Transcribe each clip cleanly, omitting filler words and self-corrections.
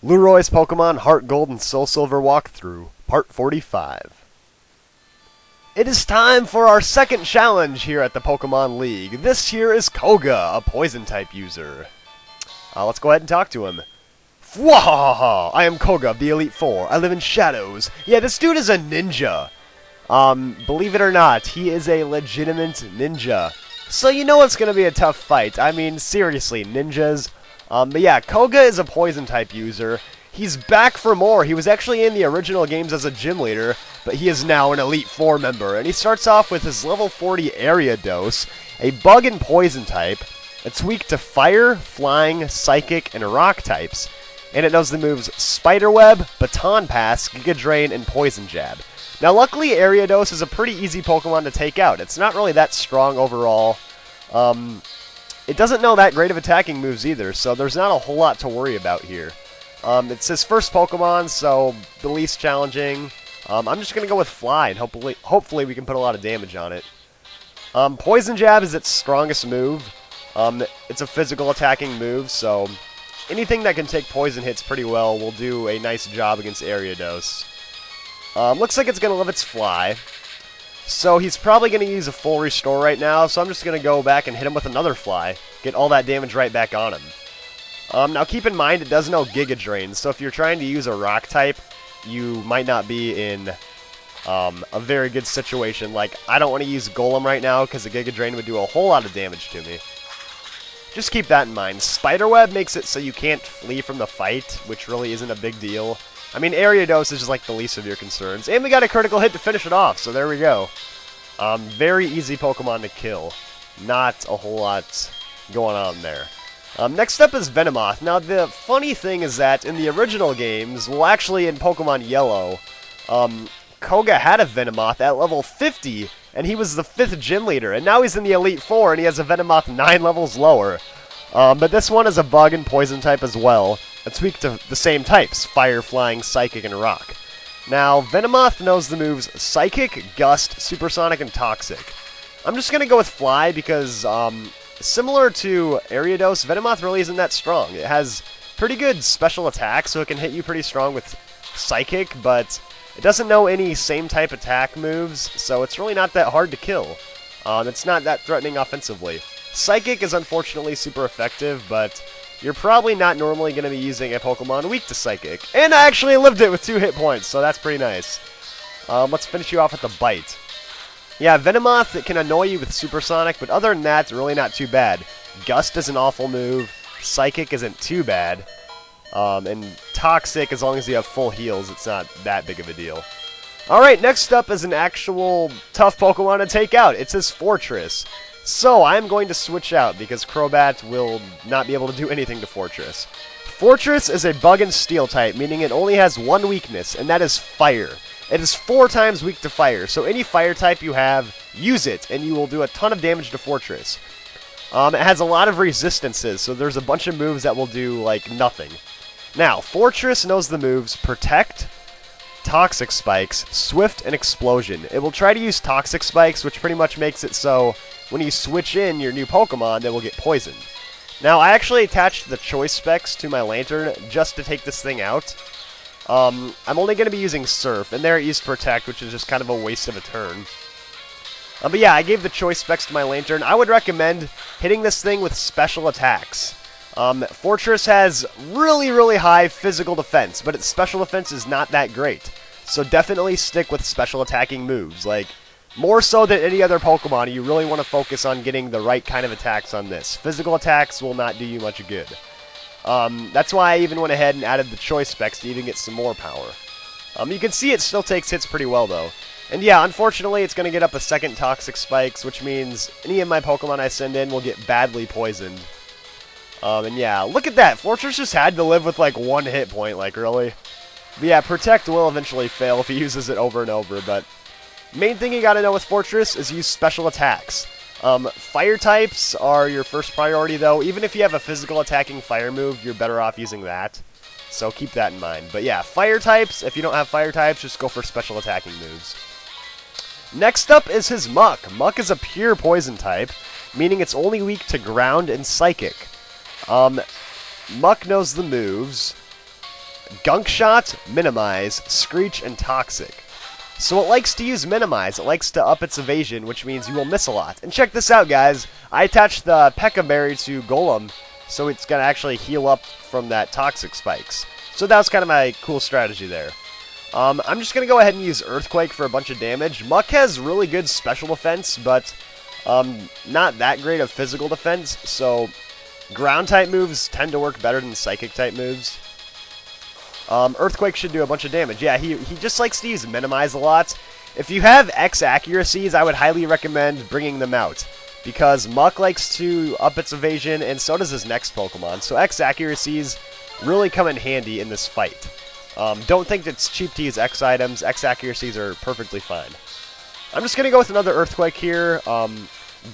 Lueroi's Pokemon Heart Gold and Soul Silver Walkthrough, Part 45. It is time for our second challenge here at the Pokemon League. This here is Koga, a Poison-type user. Let's go ahead and talk to him. Fwahaha! I am Koga of the Elite Four. I live in shadows. Yeah, this dude is a ninja. Believe it or not, he is a legitimate ninja. So you know it's going to be a tough fight. I mean, seriously, ninjas. But yeah, Koga is a Poison-type user. He's back for more. He was actually in the original games as a gym leader, but he is now an Elite Four member. And he starts off with his level 40 Ariados, a Bug and Poison type. It's weak to Fire, Flying, Psychic, and Rock types. And it knows the moves Spiderweb, Baton Pass, Giga Drain, and Poison Jab. Now luckily Ariados is a pretty easy Pokemon to take out. It's not really that strong overall. It doesn't know that great of attacking moves either, so there's not a whole lot to worry about here. It's his first Pokemon, so the least challenging. I'm just going to go with Fly, and hopefully we can put a lot of damage on it. Poison Jab is its strongest move. It's a physical attacking move, so anything that can take poison hits pretty well will do a nice job against Ariados. Looks like it's going to live its Fly. So he's probably going to use a full restore right now, so I'm just going to go back and hit him with another Fly. Get all that damage right back on him. Now keep in mind it does know Giga Drain, so if you're trying to use a Rock type, you might not be in a very good situation. Like, I don't want to use Golem right now because the Giga Drain would do a whole lot of damage to me. Just keep that in mind. Spiderweb makes it so you can't flee from the fight, which really isn't a big deal. I mean, Ariados is just like the least of your concerns. And we got a critical hit to finish it off, so there we go. Very easy Pokemon to kill. Not a whole lot going on there. Next up is Venomoth. Now, the funny thing is that in the original games, well, actually in Pokemon Yellow, Koga had a Venomoth at level 50, and he was the 5th gym leader. And now he's in the Elite Four, and he has a Venomoth 9 levels lower. But this one is a Bug and Poison type as well. It's weak to the same types, Fire, Flying, Psychic, and Rock. Now, Venomoth knows the moves Psychic, Gust, Supersonic, and Toxic. I'm just going to go with Fly because, similar to Ariados, Venomoth really isn't that strong. It has pretty good special attack, so it can hit you pretty strong with Psychic, but it doesn't know any same-type attack moves, so it's really not that hard to kill. It's not that threatening offensively. Psychic is unfortunately super effective, but you're probably not normally going to be using a Pokemon weak to Psychic. And I actually lived it with 2 hit points, so that's pretty nice. Let's finish you off with the Bite. Yeah, Venomoth, it can annoy you with Supersonic, but other than that, it's really not too bad. Gust is an awful move. Psychic isn't too bad. And Toxic, as long as you have full heals, it's not that big of a deal. Alright, next up is an actual tough Pokemon to take out. It's his Forretress. So, I'm going to switch out because Crowbat will not be able to do anything to Forretress. Forretress is a Bug and Steel type, meaning it only has one weakness, and that is Fire. It is 4 times weak to Fire, so any Fire type you have, use it, and you will do a ton of damage to Forretress. It has a lot of resistances, so there's a bunch of moves that will do, like, nothing. Now, Forretress knows the moves Protect, Toxic Spikes, Swift, and Explosion. It will try to use Toxic Spikes, which pretty much makes it so when you switch in your new Pokemon, they will get poisoned. Now, I actually attached the choice specs to my Lantern just to take this thing out. I'm only going to be using Surf, and there it used Protect, which is just kind of a waste of a turn. But yeah, I gave the choice specs to my Lantern. I would recommend hitting this thing with special attacks. Forretress has really, really high physical defense, but its special defense is not that great. So definitely stick with special attacking moves. Like, more so than any other Pokemon, you really want to focus on getting the right kind of attacks on this. Physical attacks will not do you much good. That's why I even went ahead and added the choice specs to even get some more power. You can see it still takes hits pretty well, though. And yeah, unfortunately, it's going to get up a second Toxic Spikes, which means any of my Pokemon I send in will get badly poisoned. And yeah, look at that. Forretress just had to live with, like, 1 hit point, like, really? But yeah, Protect will eventually fail if he uses it over and over, but main thing you gotta know with Forretress is use special attacks. Fire types are your first priority, though. Even if you have a physical attacking fire move, you're better off using that. So keep that in mind. But yeah, fire types, if you don't have fire types, just go for special attacking moves. Next up is his Muk. Muk is a pure poison type, meaning it's only weak to ground and psychic. Muk knows the moves Gunk Shot, Minimize, Screech, and Toxic. So it likes to use Minimize, it likes to up its evasion, which means you will miss a lot. And check this out, guys. I attached the P.E.K.K.A. Berry to Golem, so it's going to actually heal up from that Toxic Spikes. So that was kind of my cool strategy there. I'm just going to go ahead and use Earthquake for a bunch of damage. Muk has really good special defense, but not that great of physical defense, so ground-type moves tend to work better than Psychic-type moves. Earthquake should do a bunch of damage. Yeah, he just likes to use Minimize a lot. If you have X accuracies, I would highly recommend bringing them out, because Muk likes to up its evasion, and so does his next Pokemon. So X accuracies really come in handy in this fight. Don't think it's cheap to use X items. X accuracies are perfectly fine. I'm just going to go with another Earthquake here.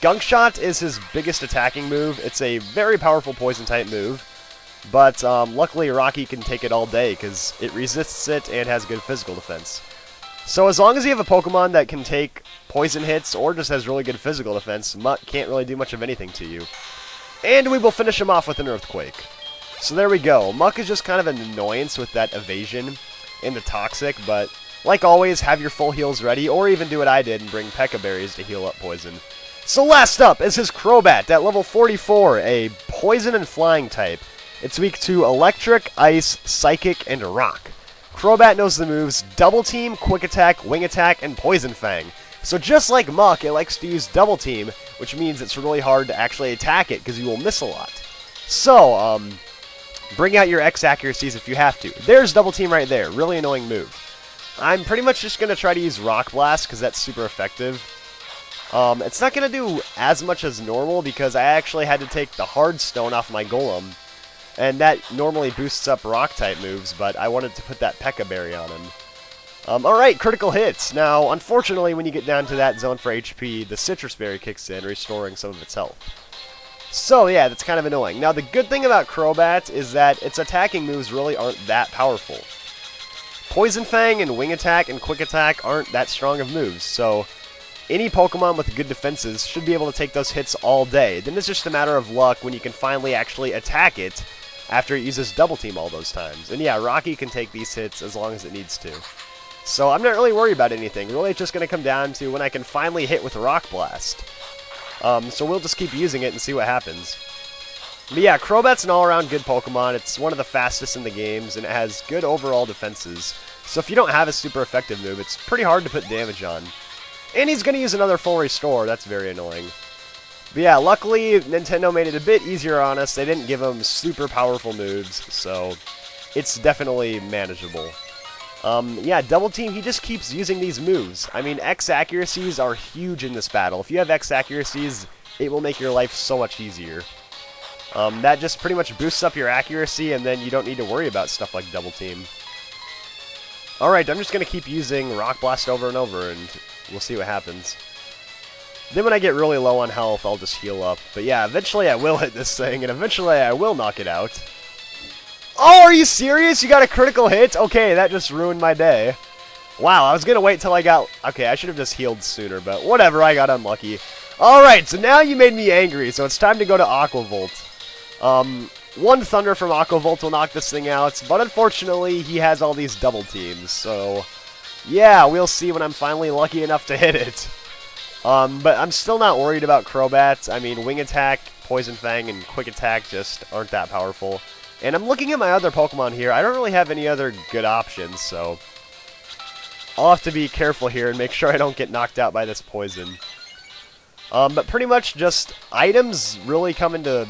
Gunk Shot is his biggest attacking move. It's a very powerful Poison-type move. But luckily Rocky can take it all day because it resists it and has good physical defense. So as long as you have a Pokemon that can take poison hits or just has really good physical defense, Muk can't really do much of anything to you. And we will finish him off with an Earthquake. So there we go. Muk is just kind of an annoyance with that evasion and the Toxic, but like always, have your full heals ready, or even do what I did and bring P.E.K.K.A. Berries to heal up poison. So last up is his Crobat at level 44, a Poison and Flying type. It's weak to Electric, Ice, Psychic, and Rock. Crobat knows the moves Double Team, Quick Attack, Wing Attack, and Poison Fang. So just like Muk, it likes to use Double Team, which means it's really hard to actually attack it because you will miss a lot. So, bring out your X accuracies if you have to. There's Double Team right there. Really annoying move. I'm pretty much just going to try to use Rock Blast because that's super effective. It's not going to do as much as normal because I actually had to take the Hard Stone off my Golem. And that normally boosts up Rock-type moves, but I wanted to put that P.E.K.K.A. Berry on him. Alright, critical hits. Now, unfortunately, when you get down to that zone for HP, the Citrus Berry kicks in, restoring some of its health. So, yeah, that's kind of annoying. Now, the good thing about Crobat is that its attacking moves really aren't that powerful. Poison Fang and Wing Attack and Quick Attack aren't that strong of moves, so any Pokemon with good defenses should be able to take those hits all day. Then it's just a matter of luck when you can finally actually attack it after it uses Double Team all those times. And yeah, Rocky can take these hits as long as it needs to. So I'm not really worried about anything. Really, it's just going to come down to when I can finally hit with Rock Blast. So we'll just keep using it and see what happens. But yeah, Crobat's an all-around good Pokemon. It's one of the fastest in the games, and it has good overall defenses. So if you don't have a super effective move, it's pretty hard to put damage on. And he's going to use another full restore. That's very annoying. But yeah, luckily, Nintendo made it a bit easier on us. They didn't give him super powerful moves, so it's definitely manageable. Yeah, Double Team, he just keeps using these moves. I mean, X accuracies are huge in this battle. If you have X accuracies, it will make your life so much easier. That just pretty much boosts up your accuracy, and then you don't need to worry about stuff like Double Team. Alright, I'm just going to keep using Rock Blast over and over, and we'll see what happens. Then when I get really low on health, I'll just heal up. But yeah, eventually I will hit this thing, and eventually I will knock it out. Oh, are you serious? You got a critical hit? Okay, that just ruined my day. Wow, I was going to wait till I got... Okay, I should have just healed sooner, but whatever, I got unlucky. Alright, so now you made me angry, so it's time to go to Aqua Volt. One Thunder from Aqua Volt will knock this thing out, but unfortunately, he has all these Double Teams, so... Yeah, we'll see when I'm finally lucky enough to hit it. But I'm still not worried about Crobat. I mean, Wing Attack, Poison Fang, and Quick Attack just aren't that powerful. And I'm looking at my other Pokemon here. I don't really have any other good options, so I'll have to be careful here and make sure I don't get knocked out by this poison. But pretty much just items really come into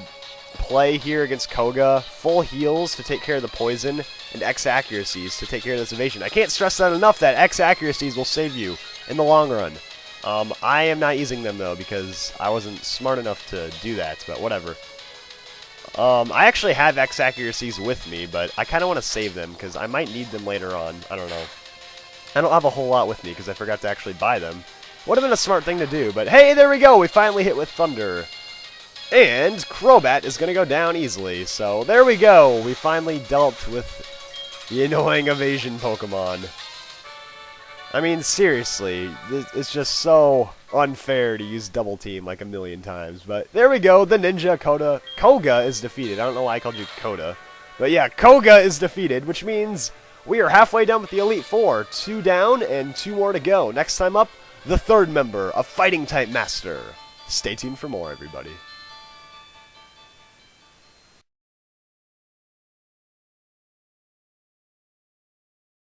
play here against Koga. Full heals to take care of the poison, and X accuracies to take care of this evasion. I can't stress that enough that X accuracies will save you in the long run. I am not using them though because I wasn't smart enough to do that, but whatever. I actually have X accuracies with me, but I kind of want to save them because I might need them later on. I don't know. I don't have a whole lot with me because I forgot to actually buy them. Would have been a smart thing to do, but hey, there we go. We finally hit with Thunder. And Crobat is going to go down easily. So there we go. We finally dealt with the annoying evasion Pokemon. I mean, seriously, it's just so unfair to use Double Team like a million times. But there we go. The Ninja Koga is defeated. I don't know why I called you Koda. But yeah, Koga is defeated, which means we are halfway done with the Elite Four. 2 down and 2 more to go. Next time up, the third member, a Fighting-type Master. Stay tuned for more, everybody.